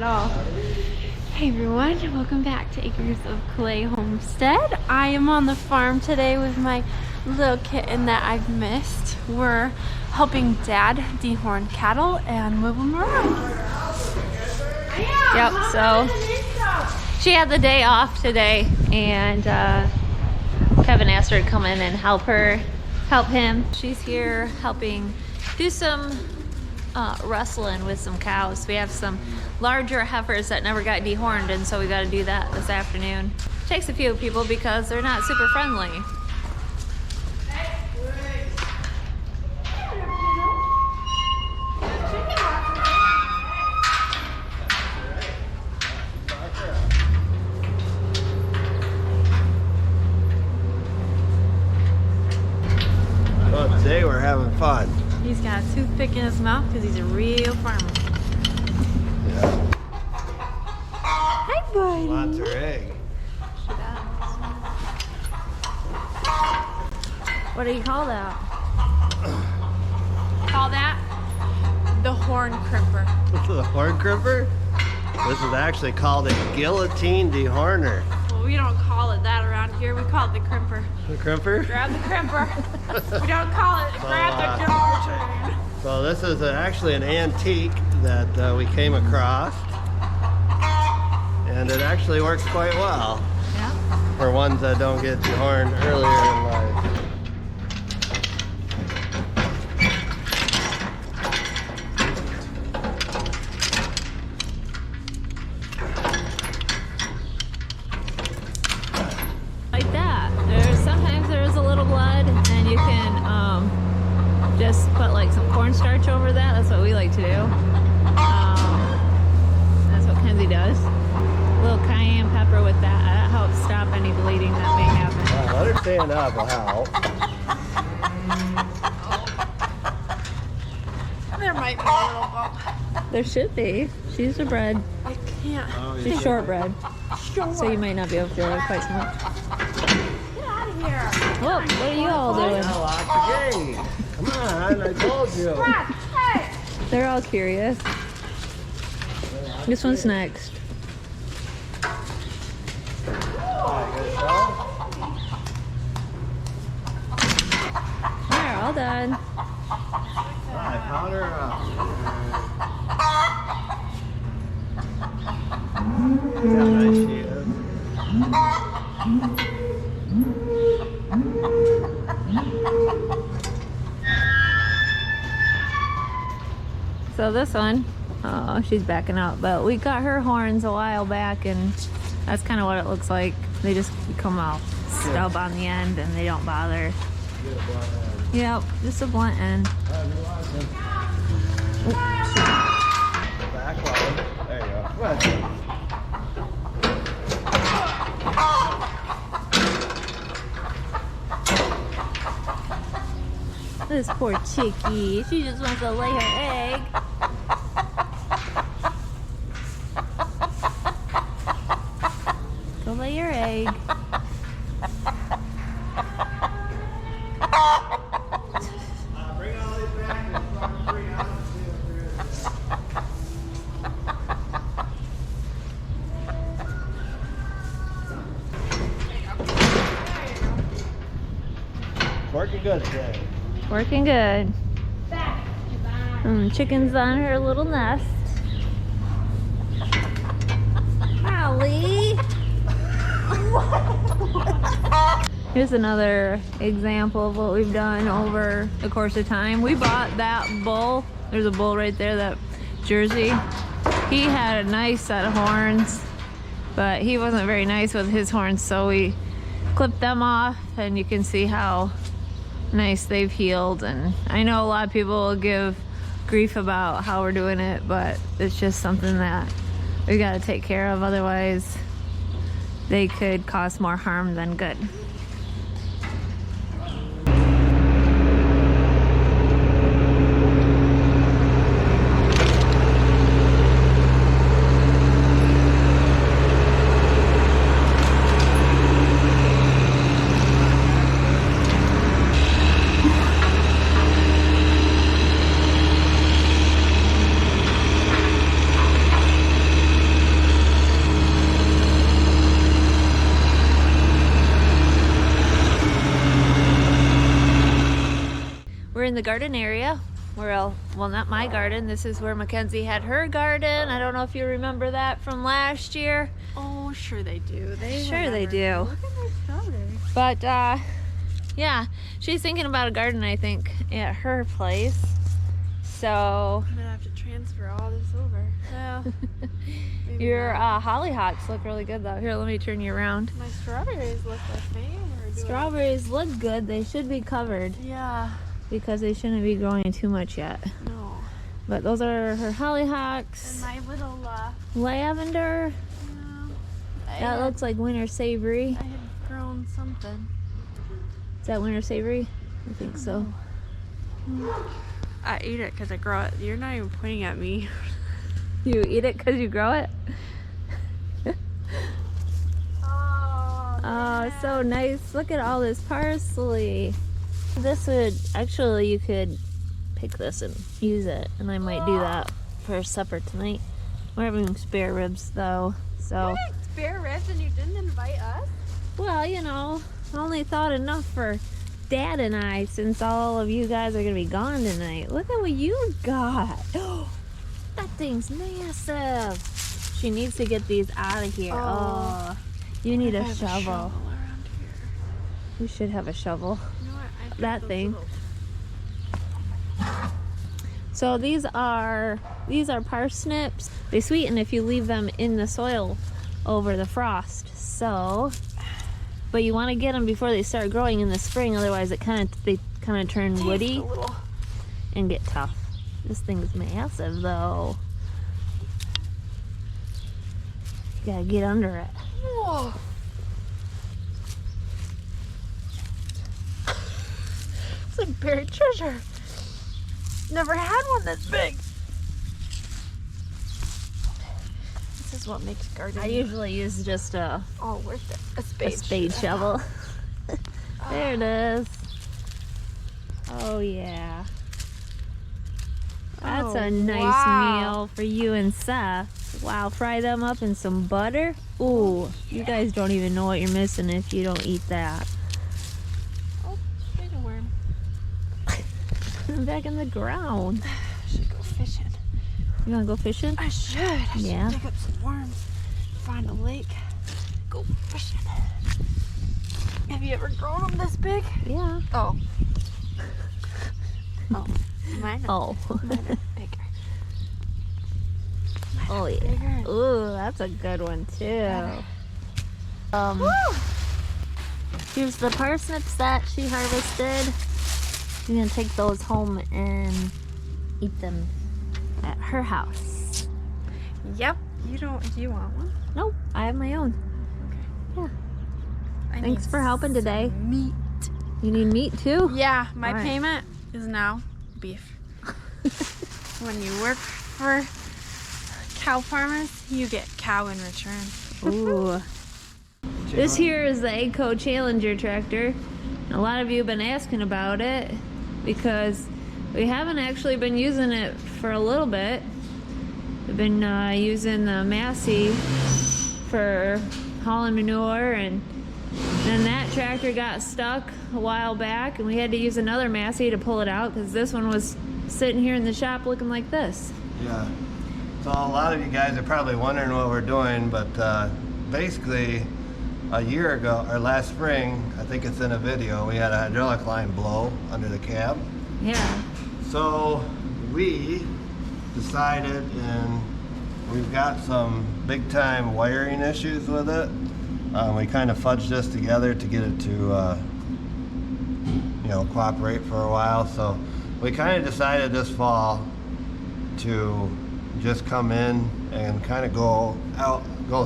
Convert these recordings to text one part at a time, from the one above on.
at all. Hey everyone, welcome back to Acres of Clay Homestead. I am on the farm today with my little kitten that I've missed. We're helping Dad dehorn cattle and move them around. Yep, so she had the day off today, and Kevin asked her to come in and help him. She's here helping do some wrestling with some cows. We have some larger heifers that never got dehorned, and so we got to do that this afternoon. Takes a few people because they're not super friendly. Well, today we're having fun. He's got a toothpick in his mouth because he's a real farmer. Yeah. Hi, buddy. Wants her egg. She does. What do you call that? Call that the horn crimper. This is a horn crimper? This is actually called a guillotine dehorner. Well, we don't call it that around here. We call it the crimper. The crimper? Grab the crimper. We don't call it grab the guillotine. So this is actually an antique that we came across, and it actually works quite well. Yeah. For ones that don't get dehorned earlier in life. Like that. Sometimes there's a little blood, and you can just put like some cornstarch over that. That's what we like to do. That's what Kenzie does. A little cayenne pepper with that. That helps stop any bleeding that may happen. Let her stand up will help. There might be a little bump. There should be. She's a bread. I can't. Oh, She's shortbread. So you might not be able to feel it quite so much. Get out of here. Whoa, what are you all doing? Lock the gate. Come on, I told you. Hey. They're all curious. This one's next. They're all done. I found her up. See how nice she is. So this one, oh, she's backing out, but we got her horns a while back, and that's kind of what it looks like. They just come out stub on the end, and they don't bother. Yep, just a blunt end. Back line. There you go. Come on. This poor chickie, she just wants to lay her egg. Go lay your egg. Bring all these back and bring out and see what working good today. Working good. Chicken's on her little nest. Holly. Here's another example of what we've done over the course of time. We bought that bull. There's a bull right there, that Jersey. He had a nice set of horns, but he wasn't very nice with his horns, so we clipped them off, and you can see how nice they've healed. And I know a lot of people will give grief about how we're doing it, but it's just something that we got to take care of, otherwise they could cause more harm than good. the garden area. Well, not my garden. This is where Mackenzie had her garden. I don't know if you remember that from last year. Oh, sure they do. Sure they do. Look at my strawberries. But yeah, she's thinking about a garden, I think, at her place. So I'm gonna have to transfer all this over. Well, maybe your not. hollyhocks look really good though. Here, let me turn you around. My strawberries look like me. Or do Strawberries look good. They should be covered Yeah. because they shouldn't be growing too much yet. No. But those are her hollyhocks. And my little, Lavender. That looks like winter savory. I had grown something. Is that winter savory? I think so. I ate it because I grow it. You're not even pointing at me. You eat it because you grow it? Oh, so nice. Look at all this parsley. This would, actually, you could pick this and use it. And I might do that for supper tonight. We're having spare ribs though, so. Spare ribs and you didn't invite us? Well, you know, I only thought enough for Dad and I since all of you guys are gonna be gone tonight. Look at what you got. That thing's massive. She needs to get these out of here. Oh, you need a shovel. around here. You should have a shovel. You know what? I think That those thing. little- So these are parsnips. They sweeten if you leave them in the soil over the frost. So, but you want to get them before they start growing in the spring. Otherwise, they kind of turn woody Taste a little. and get tough. This thing's massive though. You gotta get under it. Whoa. It's like buried treasure. Never had one this big. This is what makes gardening I usually use just a all worth it. A spade. spade shovel. There it is. Oh yeah. That's a nice meal for you and Seth. Wow, fry them up in some butter. Ooh, you guys don't even know what you're missing if you don't eat that. Oh, there's a worm. Put them back in the ground. I should go fishing. You wanna go fishing? I should. I should Yeah. dig up some worms. Find a lake. Go fishing. Have you ever grown them this big? Yeah. Oh. Oh. Mine are, Oh. mine are bigger. Mine Oh are yeah. bigger. Ooh, that's a good one too. Woo! Here's the parsnips that she harvested. She's gonna take those home and eat them at her house. Yep. Do you want one? Nope, I have my own. Yeah. I Thanks need for helping today. some meat. You need meat too? Yeah, my All right. payment is now beef. When you work for cow farmers, you get cow in return. Ooh. This here is the Agco Challenger tractor. A lot of you have been asking about it because we haven't actually been using it for a little bit. We've been using the Massey for hauling manure, and then that tractor got stuck a while back and we had to use another Massey to pull it out because this one was sitting here in the shop looking like this. Yeah. So a lot of you guys are probably wondering what we're doing, but basically a year ago, or last spring, I think it's in a video, we had a hydraulic line blow under the cab. Yeah. So we decided, and we've got some big time wiring issues with it. We kind of fudged this together to get it to cooperate for a while. So we kind of decided this fall to just come in and kind of go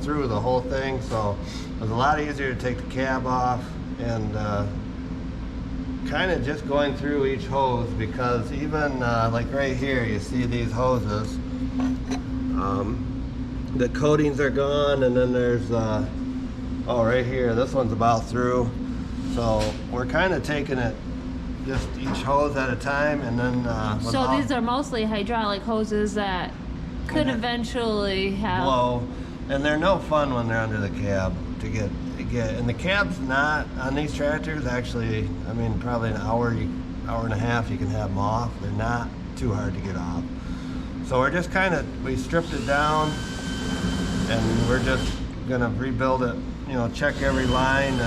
through the whole thing. So it was a lot easier to take the cab off and kind of just going through each hose, because even like right here, you see these hoses. The coatings are gone, and then there's right here, this one's about through. So we're kind of taking it just each hose at a time, and then So these are mostly hydraulic hoses that could eventually have blow, and they're no fun when they're under the cab to get. And the cab's not on these tractors. Actually, I mean, probably an hour hour and a half, you can have them off. They're not too hard to get off. So we're just we stripped it down, and we're just gonna rebuild it, you know, check every line,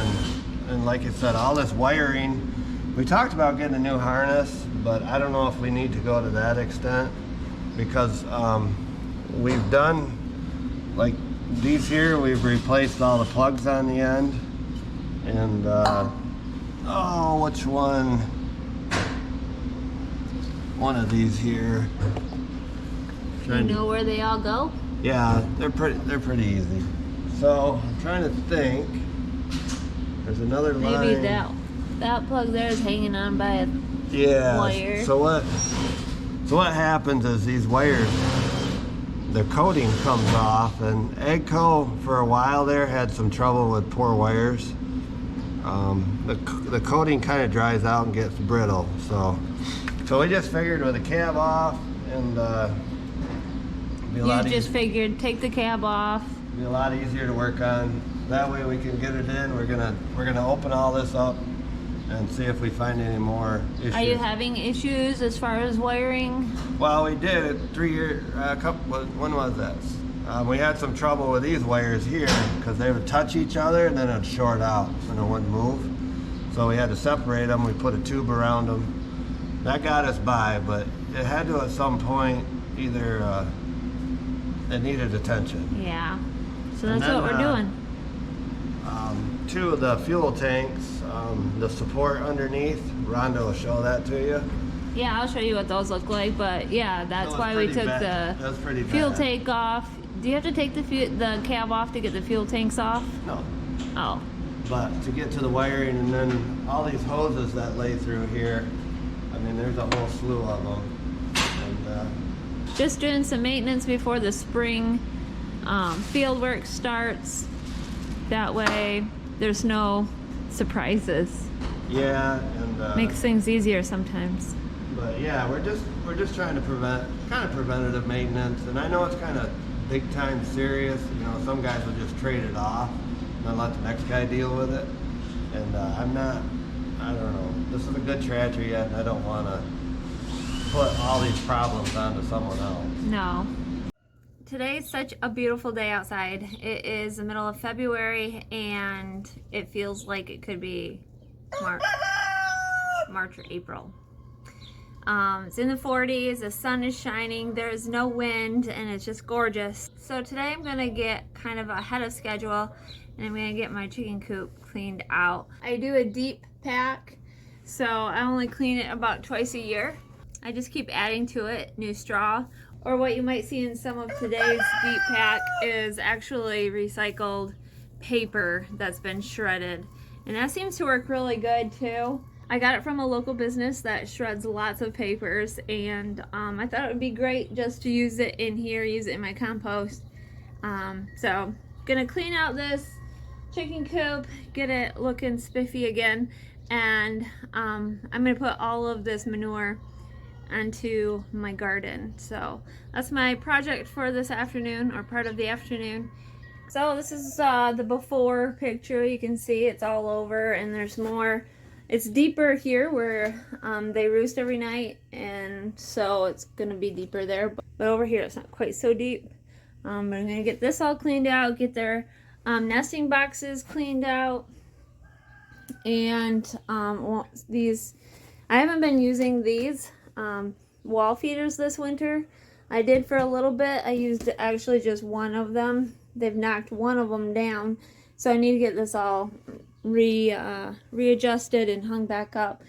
and like I said, all this wiring. We talked about getting a new harness, but I don't know if we need to go to that extent, because we've done, like these here, we've replaced all the plugs on the end, and oh, which one? One of these here. You know where they all go? Yeah, they're pretty easy. So I'm trying to think. There's another line. Maybe that plug there is hanging on by a wire. So what happens is these wires, the coating comes off, and Agco for a while there had some trouble with poor wires. The coating kind of dries out and gets brittle. So we just figured with the cab off, and you just figured take the cab off. Be a lot easier to work on. That way we can get it in. We're gonna open all this up and see if we find any more issues. Are you having issues as far as wiring? Well, we did 3 years. When was that? We had some trouble with these wires here because they would touch each other and then it'd short out and it wouldn't move. So we had to separate them. We put a tube around them. That got us by, but it had to at some point either it needed attention. Yeah. So that's what we're doing. 2 of the fuel tanks, the support underneath, Rhonda will show that to you. Yeah, I'll show you what those look like, but yeah, that's why we took the fuel tank off. Do you have to take the cab off to get the fuel tanks off? No. Oh. But to get to the wiring, and then all these hoses that lay through here, I mean, there's a whole slew of them. And, just doing some maintenance before the spring field work starts. That way there's no surprises. Yeah, and makes things easier sometimes. But yeah, we're just trying to kind of preventative maintenance, and I know it's kind of big time serious. You know, some guys will just trade it off and then let the next guy deal with it. And I don't know. This is a good tractor yet, and I don't want to put all these problems onto someone else. No. Today's such a beautiful day outside. It is the middle of February and it feels like it could be March or April. It's in the 40s, the sun is shining, there is no wind, and it's just gorgeous. So today I'm gonna get kind of ahead of schedule and I'm gonna get my chicken coop cleaned out. I do a deep pack, so I only clean it about twice a year. I just keep adding to it new straw, or what you might see in some of today's deep pack is actually recycled paper that's been shredded. And that seems to work really good too. I got it from a local business that shreds lots of papers, and I thought it would be great just to use it in here, use it in my compost. So gonna clean out this chicken coop, get it looking spiffy again, and I'm gonna put all of this manure onto my garden. So that's my project for this afternoon, or part of the afternoon. So this is the before picture. You can see it's all over, and there's more. It's deeper here where they roost every night, and so it's gonna be deeper there, but over here it's not quite so deep. But I'm gonna get this all cleaned out, get their nesting boxes cleaned out, and these, I haven't been using these wall feeders this winter. I did for a little bit. I used actually just one of them. They've knocked one of them down, so I need to get this all readjusted and hung back up,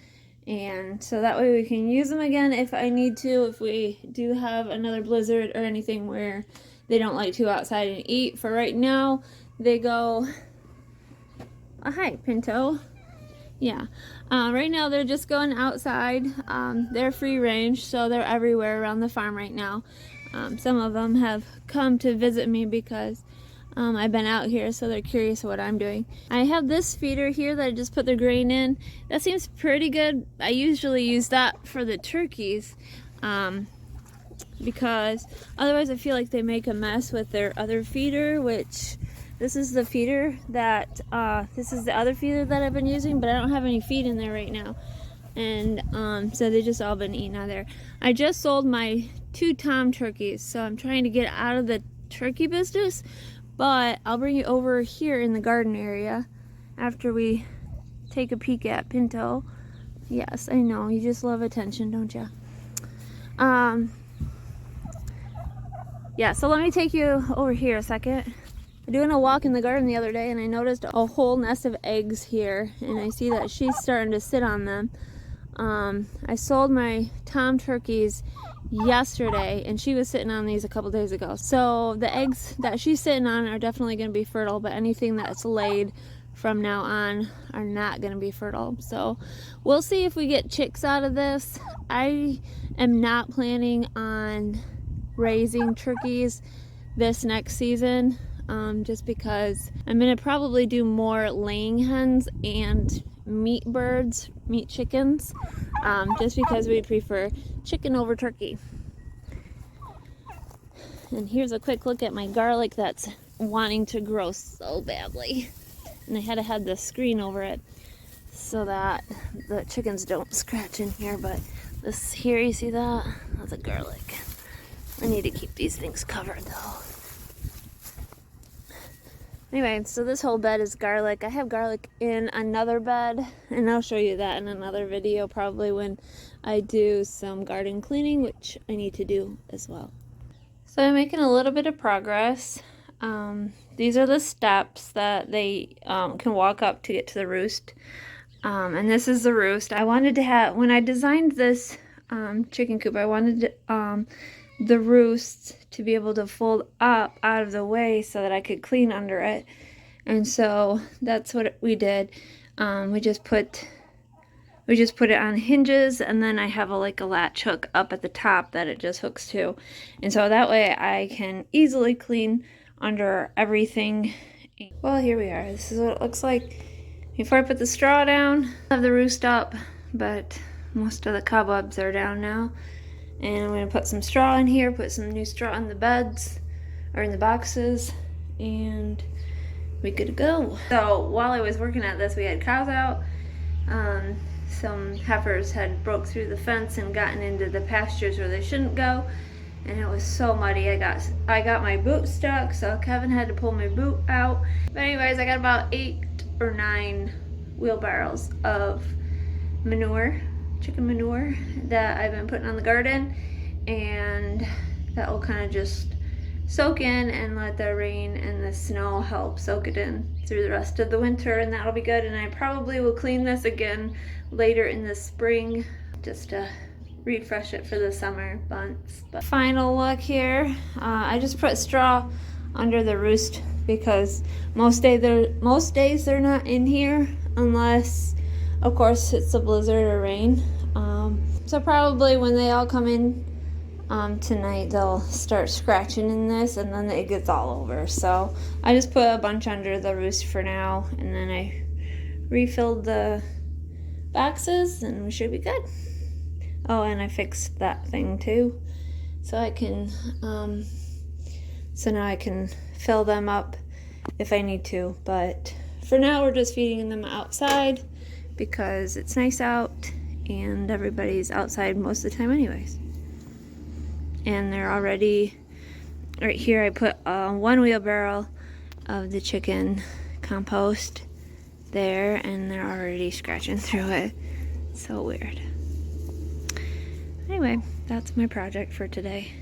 and so that way we can use them again if I need to, if we do have another blizzard or anything where they don't like to go outside and eat. For right now they go, hi Pinto. Yeah, right now they're just going outside. They're free range, so they're everywhere around the farm right now. Some of them have come to visit me because I've been out here, so they're curious what I'm doing. I have this feeder here that I just put the grain in. That seems pretty good. I usually use that for the turkeys because otherwise I feel like they make a mess with their other feeder, which this is the feeder that, this is the other feeder that I've been using, but I don't have any feed in there right now. and so they just all been eating out there. I just sold my 2 tom turkeys, so I'm trying to get out of the turkey business, but I'll bring you over here in the garden area after we take a peek at Pinto. Yes, I know, you just love attention, don't you? Yeah, so let me take you over here a second. I'm doing a walk in the garden the other day and I noticed a whole nest of eggs here, and I see that she's starting to sit on them. I sold my tom turkeys yesterday and she was sitting on these a couple days ago. So the eggs that she's sitting on are definitely going to be fertile, but anything that's laid from now on are not going to be fertile. So we'll see if we get chicks out of this. I am not planning on raising turkeys this next season, just because I'm going to probably do more laying hens and meat birds, meat chickens, just because we prefer chicken over turkey. And here's a quick look at my garlic that's wanting to grow so badly. And I had to have the screen over it so that the chickens don't scratch in here. But this here, you see that? That's a garlic. I need to keep these things covered though. Anyway, so this whole bed is garlic. I have garlic in another bed, and I'll show you that in another video, probably when I do some garden cleaning, which I need to do as well. So I'm making a little bit of progress. These are the steps that they can walk up to get to the roost. And this is the roost. I wanted to have, when I designed this chicken coop, I wanted the roost to be able to fold up out of the way so that I could clean under it. And so that's what we did. We just put it on hinges, and then I have a latch hook up at the top that it just hooks to. And so that way I can easily clean under everything. Well, here we are. This is what it looks like before I put the straw down. I have the roost up, but most of the cobwebs are down now. And I'm going to put some straw in here, put some new straw in the beds, or in the boxes, and we're good to go. So while I was working at this, we had cows out. Some heifers had broke through the fence and gotten into the pastures where they shouldn't go, and it was so muddy. I got my boot stuck, so Kevin had to pull my boot out. But anyways, I got about 8 or 9 wheelbarrows of manure, chicken manure, that I've been putting on the garden, and that will kind of just soak in and let the rain and the snow help soak it in through the rest of the winter, and that'll be good. And I probably will clean this again later in the spring just to refresh it for the summer months. But final look here, I just put straw under the roost because most days they're not in here unless, of course, it's a blizzard or rain. So probably when they all come in tonight, they'll start scratching in this, and then it gets all over. So I just put a bunch under the roost for now, and then I refilled the boxes, and we should be good. Oh, and I fixed that thing too, so I can so now I can fill them up if I need to. But for now, we're just feeding them outside because it's nice out and everybody's outside most of the time anyways. And they're already right here. I put 1 wheelbarrow of the chicken compost there, and they're already scratching through it. So weird. Anyway, that's my project for today.